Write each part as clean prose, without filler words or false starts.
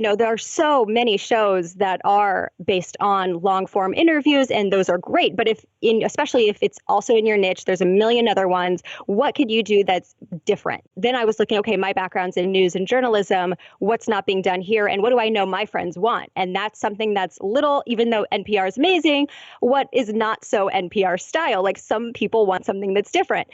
There are so many shows that are based on long form interviews, and those are great. But especially if it's also in your niche, there's a million other ones. What could you do that's different? Then I was looking, okay, my background's in news and journalism. What's not being done here? And what do I know my friends want? And that's something that's little, even though NPR is amazing, what is not so NPR style? Like some people want something that's different.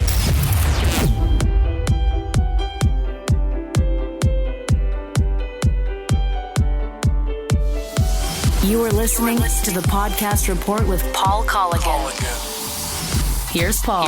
You are listening to the Podcast Report with Paul Colligan. Here's Paul.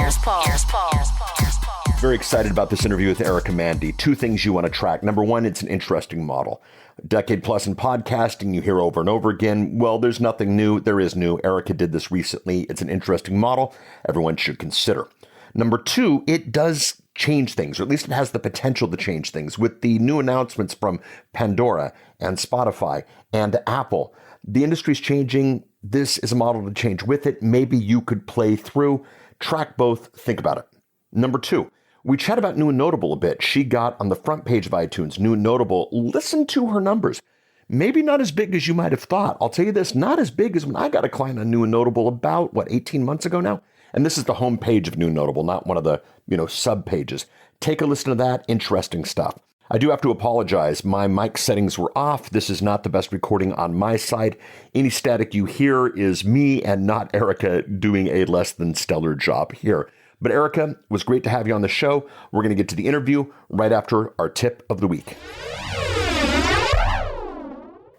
Very excited about this interview with Erica Mandy. Two things you want to track. Number one, it's an interesting model. A decade plus in podcasting, you hear over and over again, well, there's nothing new. There is new. Erica did this recently. It's an interesting model everyone should consider. Number two, it does change things, or at least it has the potential to change things. With the new announcements from Pandora and Spotify and Apple, the industry's changing. This is a model to change with it. Maybe you could play through, track both, think about it. Number two, we chat about New and Notable a bit. She got on the front page of iTunes, New and Notable. Listen to her numbers. Maybe not as big as you might have thought. I'll tell you this, not as big as when I got a client on New and Notable about, 18 months ago now? And this is the home page of New and Notable, not one of the, sub pages. Take a listen to that. Interesting stuff. I do have to apologize. My mic settings were off. This is not the best recording on my side. Any static you hear is me and not Erica doing a less than stellar job here. But Erica, it was great to have you on the show. We're going to get to the interview right after our tip of the week.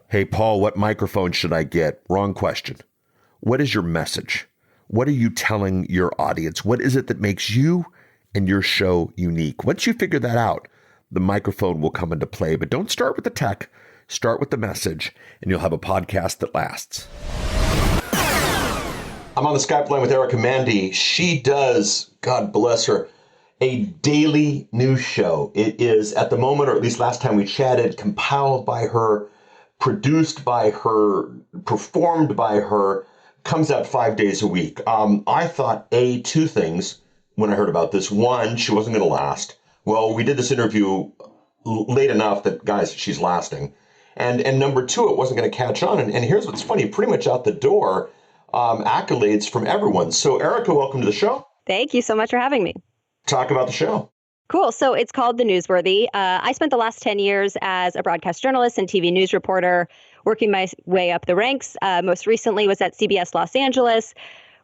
Hey, Paul, what microphone should I get? Wrong question. What is your message? What are you telling your audience? What is it that makes you and your show unique? Once you figure that out, the microphone will come into play. But don't start with the tech. Start with the message, and you'll have a podcast that lasts. I'm on the Skype line with Erica Mandy. She does, God bless her, a daily news show. It is, at the moment, or at least last time we chatted, compiled by her, produced by her, performed by her, comes out 5 days a week. I thought, two things when I heard about this. One, she wasn't going to last. Well, we did this interview late enough that, guys, she's lasting. And number two, it wasn't going to catch on. And here's what's funny, pretty much out the door, accolades from everyone. So, Erica, welcome to the show. Thank you so much for having me. Talk about the show. Cool. So it's called The Newsworthy. I spent the last 10 years as a broadcast journalist and TV news reporter, working my way up the ranks. Most recently was at CBS Los Angeles.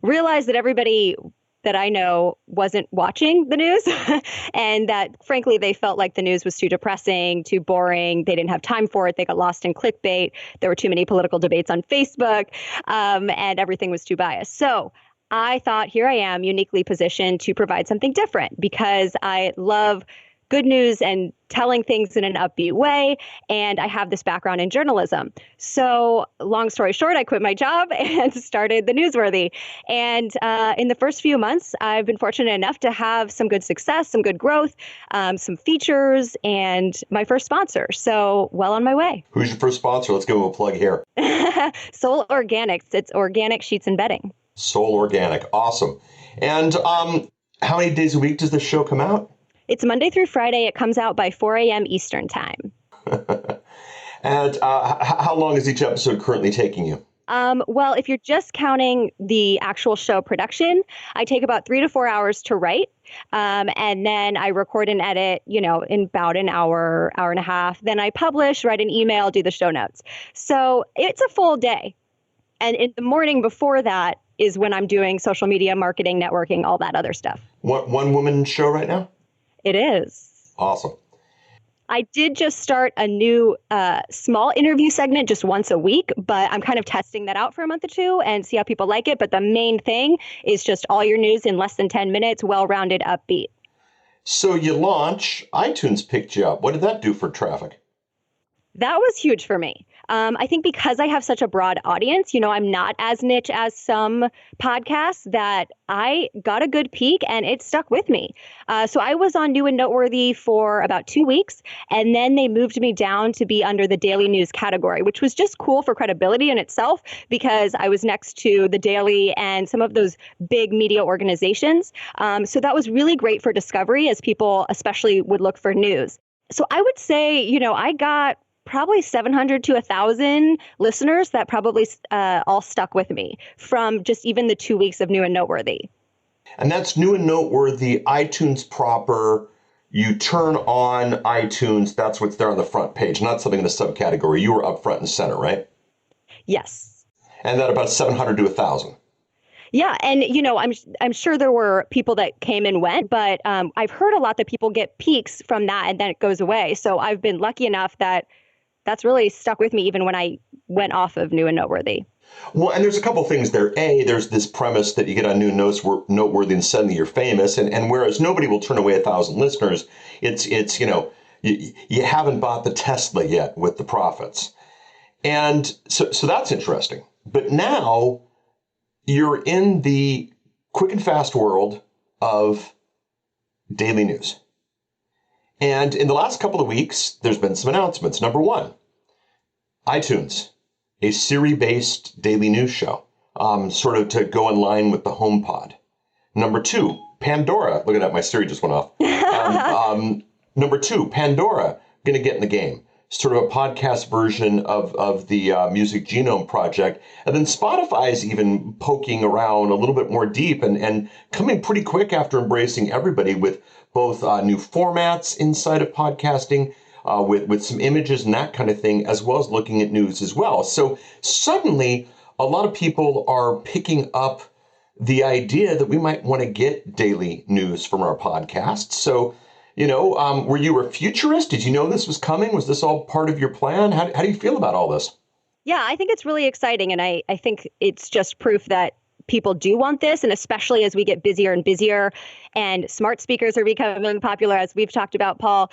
Realized that everybody that I know wasn't watching the news and that, frankly, they felt like the news was too depressing, too boring. They didn't have time for it. They got lost in clickbait. There were too many political debates on Facebook, and everything was too biased. So I thought, here I am, uniquely positioned to provide something different because I love good news and telling things in an upbeat way. And I have this background in journalism. So long story short, I quit my job and started The Newsworthy. And in the first few months, I've been fortunate enough to have some good success, some good growth, some features, and my first sponsor. So well on my way. Who's your first sponsor? Let's give him a plug here. Soul Organics. It's organic sheets and bedding. Soul Organic. Awesome. And how many days a week does this show come out? It's Monday through Friday. It comes out by 4 a.m. Eastern time. And how long is each episode currently taking you? Well, if you're just counting the actual show production, I take about 3 to 4 hours to write. And then I record and edit, in about an hour, hour and a half. Then I publish, write an email, do the show notes. So it's a full day. And in the morning before that is when I'm doing social media, marketing, networking, all that other stuff. One woman show right now? It is. Awesome. I did just start a new small interview segment just once a week, but I'm kind of testing that out for a month or two and see how people like it. But the main thing is just all your news in less than 10 minutes, well-rounded, upbeat. So you launch, iTunes picked you up. What did that do for traffic? That was huge for me. I think because I have such a broad audience, I'm not as niche as some podcasts, that I got a good peak and it stuck with me. So I was on New and Noteworthy for about 2 weeks, and then they moved me down to be under the daily news category, which was just cool for credibility in itself because I was next to the Daily and some of those big media organizations. So that was really great for discovery as people especially would look for news. So I would say, I got probably 700 to 1,000 listeners that probably all stuck with me from just even the 2 weeks of New and Noteworthy. And that's New and Noteworthy, iTunes proper. You turn on iTunes, that's what's there on the front page, not something in the subcategory. You were up front and center, right? Yes. And that about 700 to 1,000. Yeah. And, I'm sure there were people that came and went, but I've heard a lot that people get peaks from that and then it goes away. So I've been lucky enough that that's really stuck with me even when I went off of New and Noteworthy. Well, and there's a couple things there. There's this premise that you get on New and Noteworthy and suddenly you're famous. And whereas nobody will turn away 1,000 listeners, it's you haven't bought the Tesla yet with the profits. And so that's interesting. But now you're in the quick and fast world of daily news. And in the last couple of weeks, there's been some announcements. Number one, iTunes, a Siri-based daily news show, sort of to go in line with the HomePod. Number two, Pandora. Look at that, my Siri just went off. Number two, Pandora, going to get in the game. Sort of a podcast version of the Music Genome Project. And then Spotify is even poking around a little bit more deep and coming pretty quick after embracing everybody with both new formats inside of podcasting, with some images and that kind of thing, as well as looking at news as well. So suddenly, a lot of people are picking up the idea that we might want to get daily news from our podcast. So, were you a futurist? Did you know this was coming? Was this all part of your plan? How do you feel about all this? Yeah, I think it's really exciting. And I think it's just proof that people do want this. And especially as we get busier and busier and smart speakers are becoming popular, as we've talked about, Paul,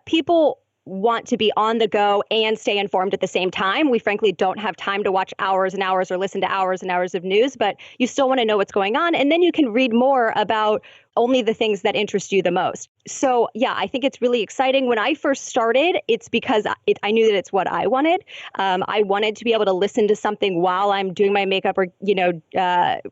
people want to be on the go and stay informed at the same time. We frankly don't have time to watch hours and hours or listen to hours and hours of news, but you still want to know what's going on. And then you can read more about only the things that interest you the most. So yeah, I think it's really exciting. When I first started, it's because I knew that it's what I wanted. I wanted to be able to listen to something while I'm doing my makeup or,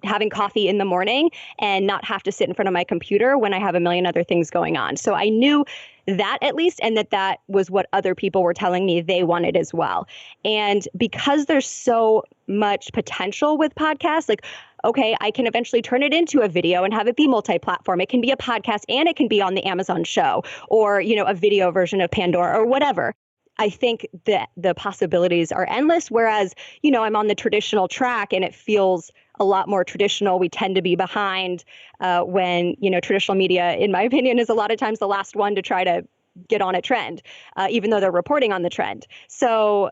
having coffee in the morning and not have to sit in front of my computer when I have a million other things going on. So I knew that at least, and that was what other people were telling me they wanted as well. And because there's so much potential with podcasts, like, okay, I can eventually turn it into a video and have it be multi-platform. It can be a podcast and it can be on the Amazon show or, a video version of Pandora or whatever. I think that the possibilities are endless. Whereas, I'm on the traditional track and it feels a lot more traditional. We tend to be behind when, traditional media, in my opinion, is a lot of times the last one to try to get on a trend, even though they're reporting on the trend. So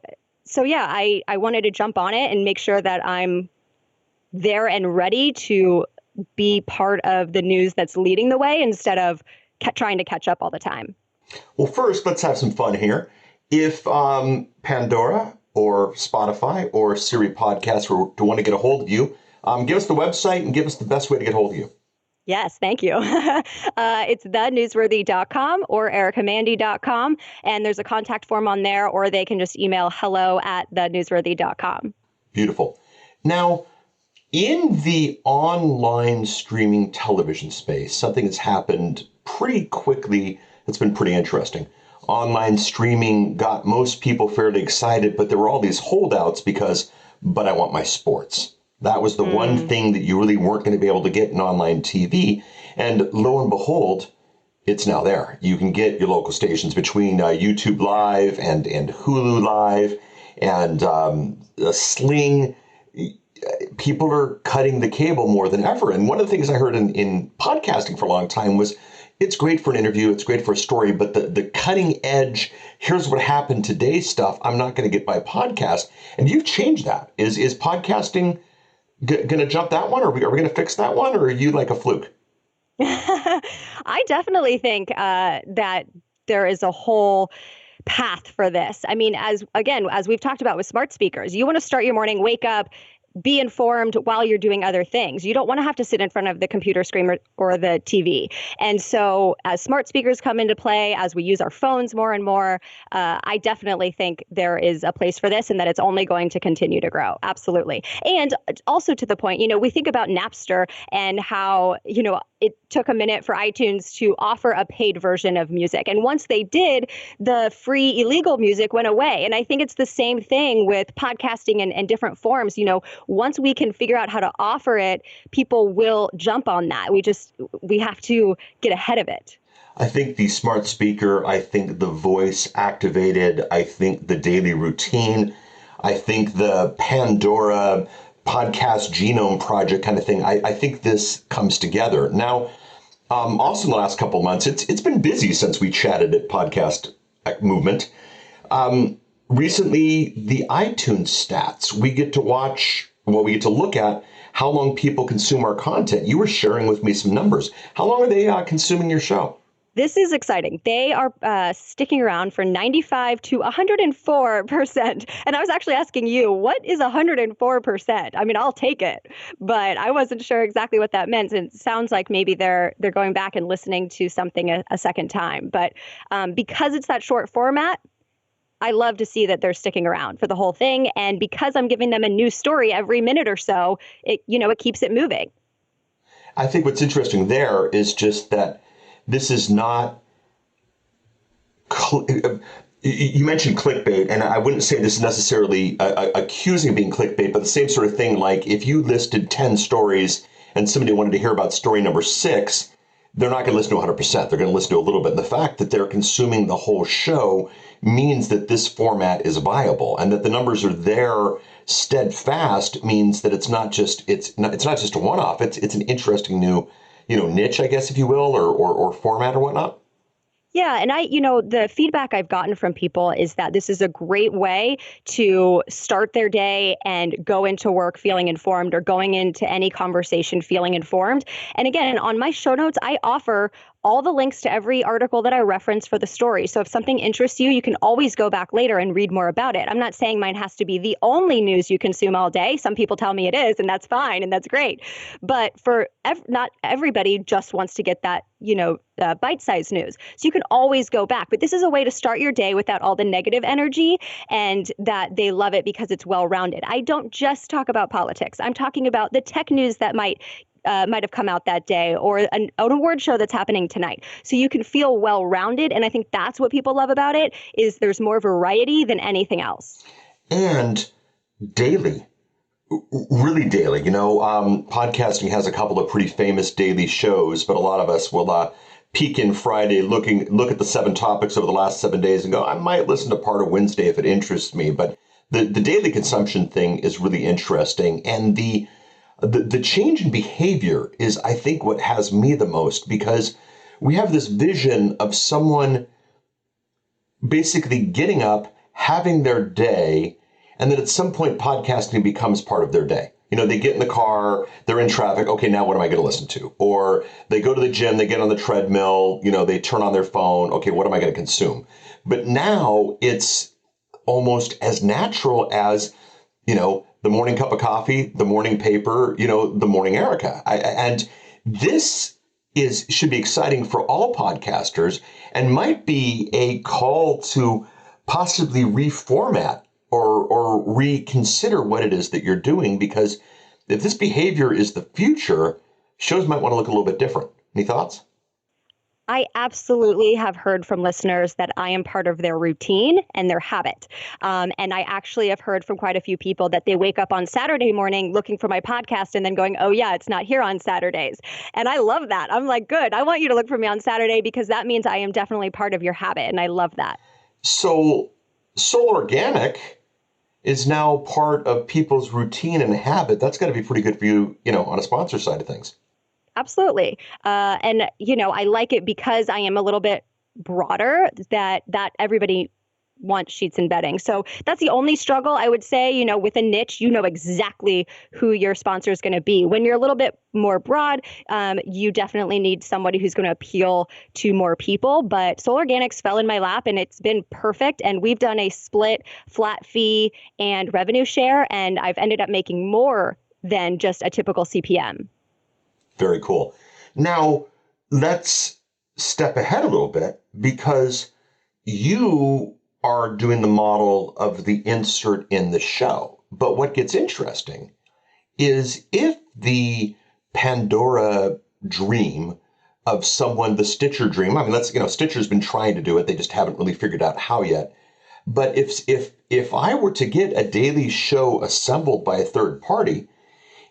yeah, I wanted to jump on it and make sure that I'm there and ready to be part of the news that's leading the way instead of trying to catch up all the time. Well, first, let's have some fun here. If Pandora or Spotify or Siri Podcasts were to want to get a hold of you, give us the website and give us the best way to get a hold of you. Yes, thank you. It's theNewsWorthy.com or ericamandy.com. And there's a contact form on there, or they can just email hello@theNewsWorthy.com. Beautiful. Now, in the online streaming television space, something that's happened pretty quickly that's been pretty interesting. Online streaming got most people fairly excited, but there were all these holdouts but I want my sports. That was the one thing that you really weren't going to be able to get in online TV. And lo and behold, it's now there. You can get your local stations between YouTube Live and Hulu Live and Sling. People are cutting the cable more than ever. And one of the things I heard in podcasting for a long time was it's great for an interview, it's great for a story, but the cutting edge, here's what happened today stuff, I'm not going to get by podcast. And you've changed that. Is podcasting going to jump that one? Are we going to fix that one? Or are you like a fluke? I definitely think that there is a whole path for this. I mean, as we've talked about with smart speakers, you want to start your morning, wake up, be informed while you're doing other things. You don't want to have to sit in front of the computer screen or the TV. And so as smart speakers come into play, as we use our phones more and more, I definitely think there is a place for this and that it's only going to continue to grow. Absolutely. And also to the point, we think about Napster and how, it took a minute for iTunes to offer a paid version of music. And once they did, the free illegal music went away. And I think it's the same thing with podcasting and different forms. Once we can figure out how to offer it, people will jump on that. We have to get ahead of it. I think the smart speaker, I think the voice activated, I think the daily routine, I think the Pandora podcast genome project kind of thing. I think this comes together. Now, also in the last couple of months, it's been busy since we chatted at Podcast Movement. Recently, the iTunes stats, we get to look at how long people consume our content. You were sharing with me some numbers. How long are they consuming your show? This is exciting. They are sticking around for 95 to 104%. And I was actually asking you, what is 104%? I mean, I'll take it, but I wasn't sure exactly what that meant. And it sounds like maybe they're going back and listening to something a second time. But because it's that short format, I love to see that they're sticking around for the whole thing. And because I'm giving them a new story every minute or so, it keeps it moving. I think what's interesting there is just that this is not, you mentioned clickbait, and I wouldn't say this is necessarily accusing of being clickbait, but the same sort of thing, like if you listed 10 stories and somebody wanted to hear about story number 6, they're not going to listen to 100%. They're going to listen to a little bit. And the fact that they're consuming the whole show means that this format is viable, and that the numbers are there steadfast means that it's not just a one-off. It's an interesting new niche, I guess, if you will, or format or whatnot. Yeah. And the feedback I've gotten from people is that this is a great way to start their day and go into work feeling informed, or going into any conversation feeling informed. And again, on my show notes, I offer all the links to every article that I reference for the story. So if something interests you, you can always go back later and read more about it. I'm not saying mine has to be the only news you consume all day. Some people tell me it is, and that's fine, and that's great. But not everybody just wants to get that, bite-sized news. So you can always go back. But this is a way to start your day without all the negative energy, and that they love it because it's well-rounded. I don't just talk about politics. I'm talking about the tech news that might have come out that day, or an award show that's happening tonight. So you can feel well-rounded. And I think that's what people love about it, is there's more variety than anything else. And daily, really daily. Podcasting has a couple of pretty famous daily shows, but a lot of us will peek in Friday, look at the 7 topics over the last 7 days and go, I might listen to part of Wednesday if it interests me. But the daily consumption thing is really interesting. And the change in behavior is, I think, what has me the most, because we have this vision of someone basically getting up, having their day, and then at some point podcasting becomes part of their day. They get in the car, they're in traffic. Okay, now what am I going to listen to? Or they go to the gym, they get on the treadmill, they turn on their phone. Okay, what am I going to consume? But now it's almost as natural as, the morning cup of coffee, the morning paper, the morning Erica. And this should be exciting for all podcasters, and might be a call to possibly reformat or reconsider what it is that you're doing, because if this behavior is the future, shows might want to look a little bit different. Any thoughts? I absolutely have heard from listeners that I am part of their routine and their habit. And I actually have heard from quite a few people that they wake up on Saturday morning looking for my podcast and then going, oh yeah, it's not here on Saturdays. And I love that. I'm like, good. I want you to look for me on Saturday, because that means I am definitely part of your habit. And I love that. So Soul Organic is now part of people's routine and habit. That's got to be pretty good for you, on a sponsor side of things. Absolutely. And, I like it because I am a little bit broader, that everybody wants sheets and bedding. So that's the only struggle, I would say. With a niche, exactly who your sponsor is going to be. When you're a little bit more broad, you definitely need somebody who's going to appeal to more people. But Soul Organics fell in my lap, and it's been perfect. And we've done a split flat fee and revenue share, and I've ended up making more than just a typical CPM. Very cool. Now, let's step ahead a little bit, because you are doing the model of the insert in the show. But what gets interesting is, if the Pandora dream of someone, the Stitcher dream. I mean, Stitcher's been trying to do it. They just haven't really figured out how yet. But if I were to get a daily show assembled by a third party,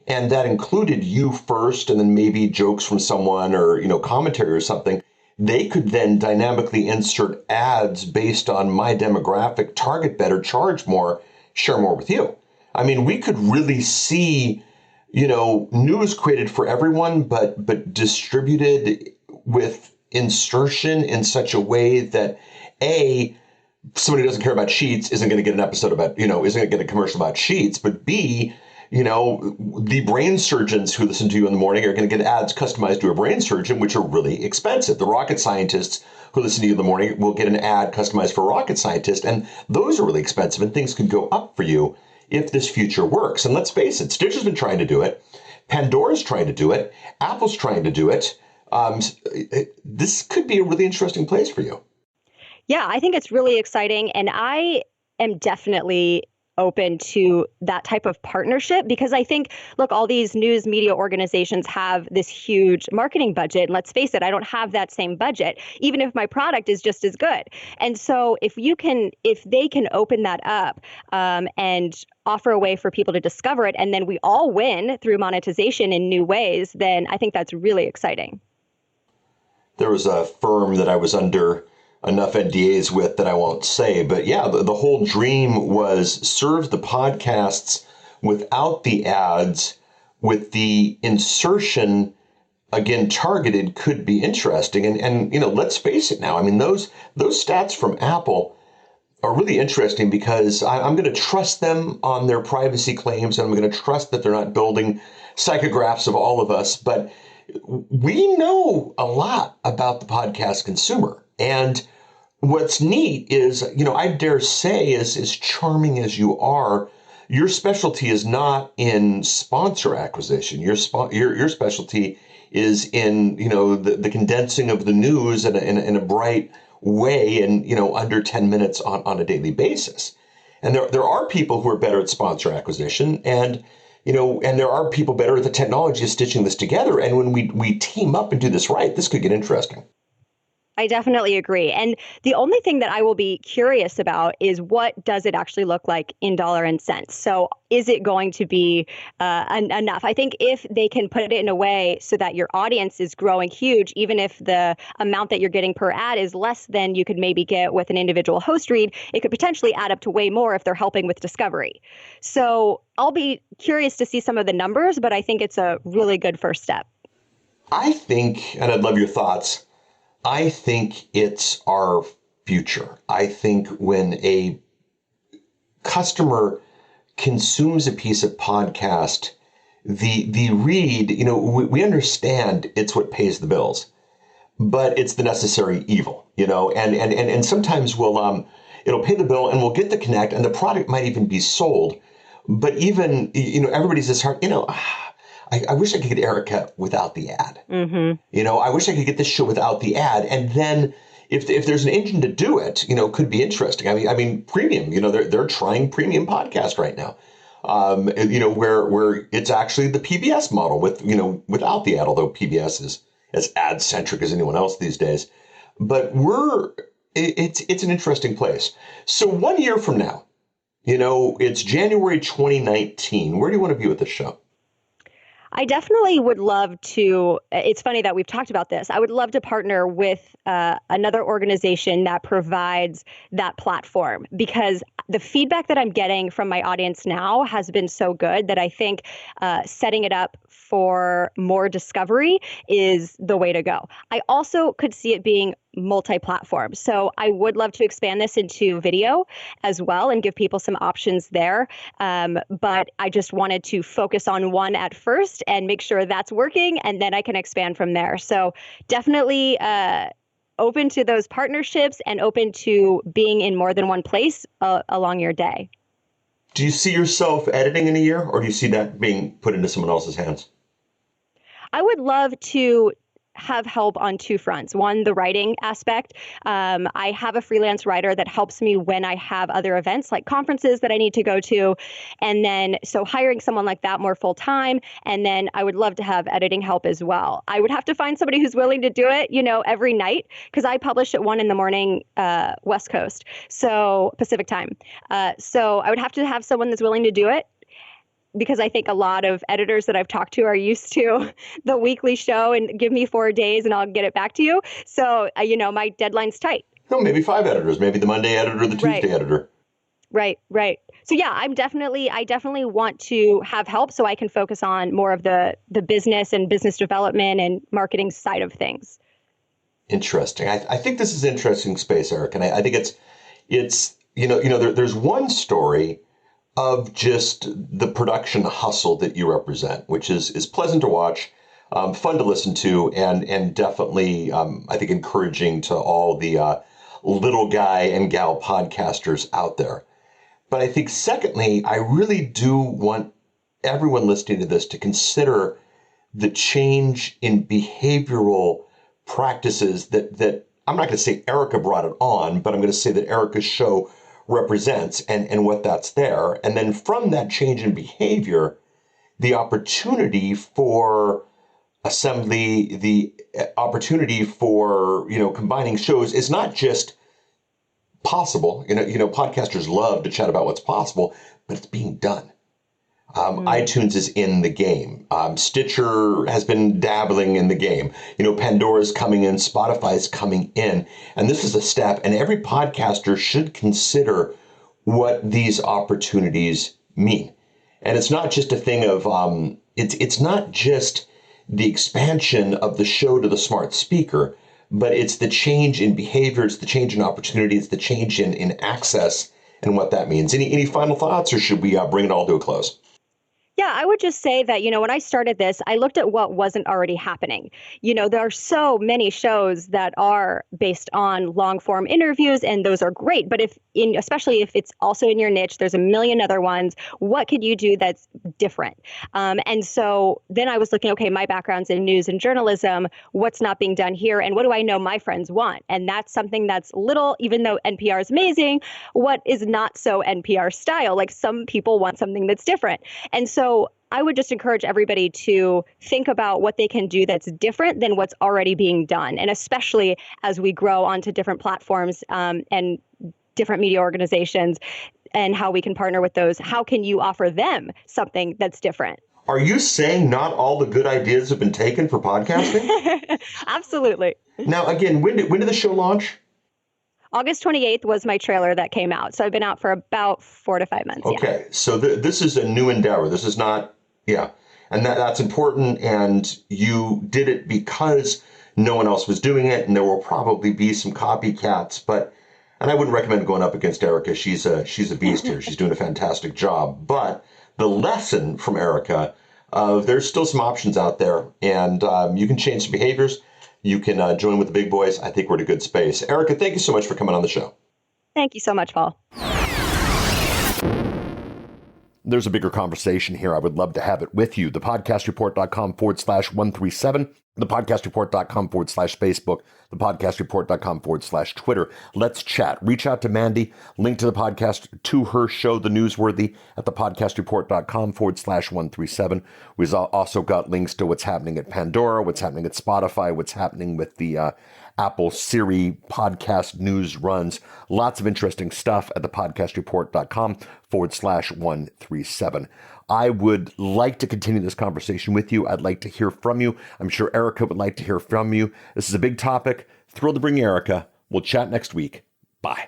and that included you first, and then maybe jokes from someone or, commentary or something, they could then dynamically insert ads based on my demographic, target better, charge more, share more with you. I mean, we could really see, news created for everyone, but distributed with insertion in such a way that somebody who doesn't care about sheets isn't going to get an episode about, isn't going to get a commercial about sheets, but B, the brain surgeons who listen to you in the morning are going to get ads customized to a brain surgeon, which are really expensive. The rocket scientists who listen to you in the morning will get an ad customized for a rocket scientist, and those are really expensive, and things could go up for you if this future works. And let's face it, Stitcher's been trying to do it. Pandora's trying to do it. Apple's trying to do it. This could be a really interesting place for you. Yeah, I think it's really exciting. And I am definitely open to that type of partnership because I think, look, all these news media organizations have this huge marketing budget. And let's face it, I don't have that same budget, even if my product is just as good. And so if they can open that up and offer a way for people to discover it, and then we all win through monetization in new ways, then I think that's really exciting. There was a firm that I was under enough NDAs with that I won't say, but yeah, the whole dream was serve the podcasts without the ads, with the insertion, again, targeted, could be interesting. And let's face it now. I mean, those stats from Apple are really interesting because I'm going to trust them on their privacy claims, and I'm going to trust that they're not building psychographs of all of us. But we know a lot about the podcast consumer. And what's neat is, I dare say, as charming as you are, your specialty is not in sponsor acquisition. Your specialty is in, the condensing of the news in a bright way and, under 10 minutes on a daily basis. And there are people who are better at sponsor acquisition, and there are people better at the technology of stitching this together. And when we team up and do this right, this could get interesting. I definitely agree. And the only thing that I will be curious about is what does it actually look like in dollar and cents? So is it going to be enough? I think if they can put it in a way so that your audience is growing huge, even if the amount that you're getting per ad is less than you could maybe get with an individual host read, it could potentially add up to way more if they're helping with discovery. So I'll be curious to see some of the numbers, but I think it's a really good first step. I think, and I'd love your thoughts, I think it's our future. I think when a customer consumes a piece of podcast, the read, we understand it's what pays the bills, but it's the necessary evil, and sometimes it'll pay the bill and we'll get the connect and the product might even be sold. But even, everybody's this hard, I wish I could get Erica without the ad. Mm-hmm. I wish I could get this show without the ad. And then if there's an engine to do it, could be interesting. I mean, premium, they're trying premium podcast right now. Where it's actually the PBS model without the ad, although PBS is as ad centric as anyone else these days. But it's an interesting place. So 1 year from now, it's January 2019. Where do you want to be with this show? I definitely would love to. It's funny that we've talked about this. I would love to partner with another organization that provides that platform, because the feedback that I'm getting from my audience now has been so good that I think setting it up for more discovery is the way to go. I also could see it being multi-platform. So I would love to expand this into video as well and give people some options there. But I just wanted to focus on one at first and make sure that's working, and then I can expand from there. So definitely open to those partnerships and open to being in more than one place along your day. Do you see yourself editing in a year, or do you see that being put into someone else's hands? I would love to have help on two fronts. One, the writing aspect. I have a freelance writer that helps me when I have other events like conferences that I need to go to. And then, so hiring someone like that more full time. And then I would love to have editing help as well. I would have to find somebody who's willing to do it, every night, because I publish at 1 a.m, West Coast, so Pacific time. So I would have to have someone that's willing to do it, because I think a lot of editors that I've talked to are used to the weekly show and give me 4 days and I'll get it back to you. So, my deadline's tight. No, maybe 5 editors, maybe the Monday editor, the Tuesday editor. Right. So yeah, I definitely want to have help so I can focus on more of the business and business development and marketing side of things. Interesting. I think this is an interesting space, Eric. And I think it's there's one story of just the production hustle that you represent, which is pleasant to watch, fun to listen to, and definitely, I think, encouraging to all the little guy and gal podcasters out there. But I think, secondly, I really do want everyone listening to this to consider the change in behavioral practices that I'm not going to say Erica brought it on, but I'm going to say that Erica's show represents and what that's there. And then from that change in behavior, the opportunity for assembly, the opportunity for, combining shows is not just possible. Podcasters love to chat about what's possible, but it's being done. iTunes is in the game. Stitcher has been dabbling in the game. Pandora's coming in, Spotify's coming in. And this is a step, and every podcaster should consider what these opportunities mean. And it's not just a thing of, it's not just the expansion of the show to the smart speaker, but it's the change in behavior, it's the change in opportunities, the change in access and what that means. Any final thoughts, or should we bring it all to a close? Yeah, I would just say that, when I started this, I looked at what wasn't already happening. There are so many shows that are based on long form interviews, and those are great. But especially if it's also in your niche, there's a million other ones. What could you do that's different? And so then I was looking, okay, my background's in news and journalism. What's not being done here? And what do I know my friends want? And that's something that's little, even though NPR is amazing, what is not so NPR style? Like, some people want something that's different. And so I would just encourage everybody to think about what they can do that's different than what's already being done. And especially as we grow onto different platforms and different media organizations and how we can partner with those, how can you offer them something that's different? Are you saying not all the good ideas have been taken for podcasting? Absolutely. Now, again, when did the show launch? August 28th was my trailer that came out. So I've been out for about 4 to 5 months. Okay. Yeah. So this is a new endeavor. This is not, and that's important. And you did it because no one else was doing it. And there will probably be some copycats, and I wouldn't recommend going up against Erica. She's a beast here. She's doing a fantastic job. But the lesson from Erica, there's still some options out there, and you can change some behaviors. You can join with the big boys. I think we're in a good space. Erica, thank you so much for coming on the show. Thank you so much, Paul. There's a bigger conversation here. I would love to have it with you. Thepodcastreport.com/137, thepodcastreport.com/Facebook, thepodcastreport.com/Twitter. Let's chat. Reach out to Mandy. Link to the podcast to her show, The Newsworthy, at thepodcastreport.com/137. We've also got links to what's happening at Pandora, what's happening at Spotify, what's happening with the Apple Siri podcast news runs. Lots of interesting stuff at thepodcastreport.com/137. I would like to continue this conversation with you. I'd like to hear from you. I'm sure Erica would like to hear from you. This is a big topic. Thrilled to bring Erica. We'll chat next week. Bye.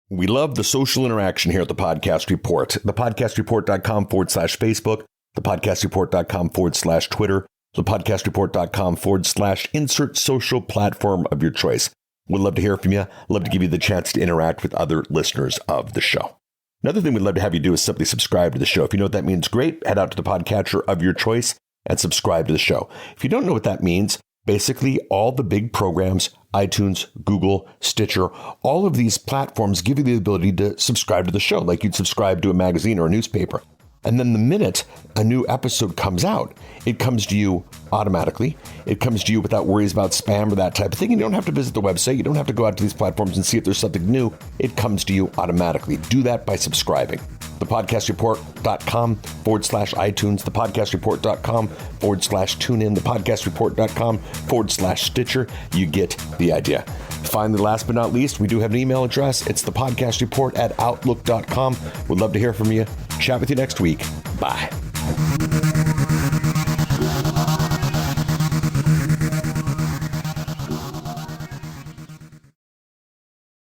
We love the social interaction here at the Podcast Report. Thepodcastreport.com/Facebook, thepodcastreport.com/Twitter, thepodcastreport.com/insert social platform of your choice. We'd love to hear from you. Love to give you the chance to interact with other listeners of the show. Another thing we'd love to have you do is simply subscribe to the show. If you know what that means, great. Head out to the podcatcher of your choice and subscribe to the show. If you don't know what that means, basically all the big programs, iTunes, Google, Stitcher, all of these platforms give you the ability to subscribe to the show like you'd subscribe to a magazine or a newspaper. And then the minute a new episode comes out, it comes to you automatically. It comes to you without worries about spam or that type of thing. You don't have to visit the website. You don't have to go out to these platforms and see if there's something new. It comes to you automatically. Do that by subscribing. thepodcastreport.com/iTunes, thepodcastreport.com/TuneIn, thepodcastreport.com/Stitcher. You get the idea. Finally, last but not least, we do have an email address. It's thepodcastreport@outlook.com. We'd love to hear from you. Chat with you next week. Bye.